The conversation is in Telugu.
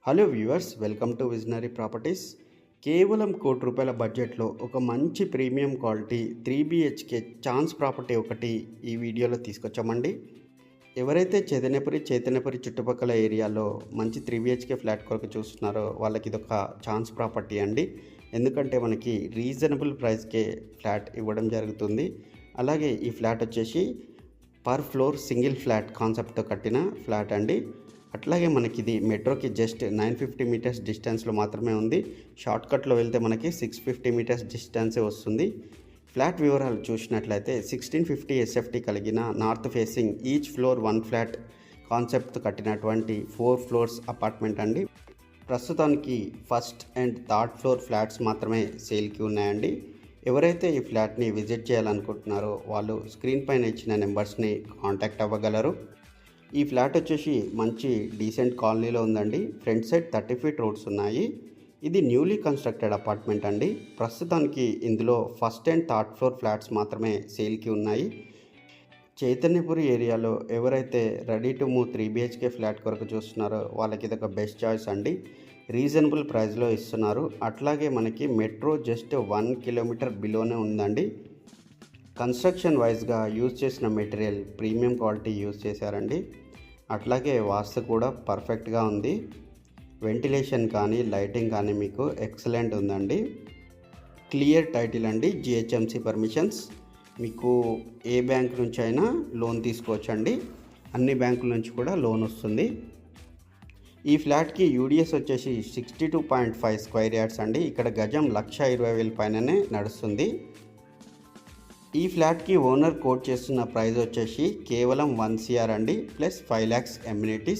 Hello viewers, welcome to visionary properties. కేవలం ₹1,00,00,000 బడ్జెట్లో ఒక మంచి premium quality 3 BHK chance property ఒకటి ఈ వీడియోలో తీసుకొచ్చామండి. ఎవరైతే చైతన్యపురి చుట్టుపక్కల ఏరియాలో మంచి 3 BHK ఫ్లాట్ కొరకు చూస్తున్నారో వాళ్ళకి ఇదొక ఛాన్స్ ప్రాపర్టీ అండి. ఎందుకంటే మనకి రీజనబుల్ ప్రైస్కే ఫ్లాట్ ఇవ్వడం జరుగుతుంది. అలాగే ఈ ఫ్లాట్ వచ్చేసి పర్ ఫ్లోర్ సింగిల్ ఫ్లాట్ కాన్సెప్ట్తో కట్టిన ఫ్లాట్ అండి. అట్లాగే మనకి ఇది మెట్రోకి జస్ట్ 950 మీటర్స్ డిస్టెన్స్లో మాత్రమే ఉంది. షార్ట్కట్లో వెళ్తే మనకి 650 మీటర్స్ డిస్టెన్సే వస్తుంది. ఫ్లాట్ వివరాలు చూసినట్లయితే 1650 SFT కలిగిన north facing each floor 1 flat concept కట్టినటువంటి 4 ఫ్లోర్స్ అపార్ట్మెంట్ అండి. ప్రస్తుతానికి first and third floor flats మాత్రమే సేల్కి ఉన్నాయండి. ఎవరైతే ఈ ఫ్లాట్ని విజిట్ చేయాలనుకుంటున్నారో వాళ్ళు స్క్రీన్ పైన ఇచ్చిన నెంబర్స్ని కాంటాక్ట్ అవ్వగలరు. ఈ ఫ్లాట్ వచ్చేసి మంచి డీసెంట్ కాలనీలో ఉందండి. ఫ్రంట్ సైడ్ 30 ఫీట్ రోడ్స్ ఉన్నాయి. ఇది న్యూలీ కన్స్ట్రక్టెడ్ అపార్ట్మెంట్ అండి. ప్రస్తుతానికి ఇందులో first and third floor flats మాత్రమే సేల్కి ఉన్నాయి. చైతన్యపురి ఏరియాలో ఎవరైతే ready to move 3 BHK flat కొరకు చూస్తున్నారో వాళ్ళకి ఇదొక బెస్ట్ చాయిస్ అండి. రీజనబుల్ ప్రైస్లో ఇస్తున్నారు. అట్లాగే మనకి మెట్రో జస్ట్ 1 కిలోమీటర్ బిలోనే ఉందండి. కన్స్ట్రక్షన్ వైజ్గా యూజ్ చేసిన మెటీరియల్ ప్రీమియం క్వాలిటీ యూజ్ చేశారండి. అట్లాగే వాస్తు కూడా పర్ఫెక్ట్గా ఉంది. వెంటిలేషన్ కానీ లైటింగ్ కానీ మీకు ఎక్సలెంట్ ఉందండి. క్లియర్ టైటిల్ అండి, GHMC పర్మిషన్స్. మీకు ఏ బ్యాంక్ నుంచి అయినా లోన్ తీసుకోవచ్చండి. అన్ని బ్యాంకుల నుంచి కూడా లోన్ వస్తుంది. ఈ ఫ్లాట్కి UDS వచ్చేసి 62.5 స్క్వేర్ యార్డ్స్ అండి. ఇక్కడ గజం 1,20,000 పైననే నడుస్తుంది. ఈ ఫ్లాట్కి ఓనర్ కోట్ చేస్తున్న ప్రైస్ వచ్చేసి కేవలం 1 CR అండి, ప్లస్ 5 lakhs ఎమ్యూనిటీస్.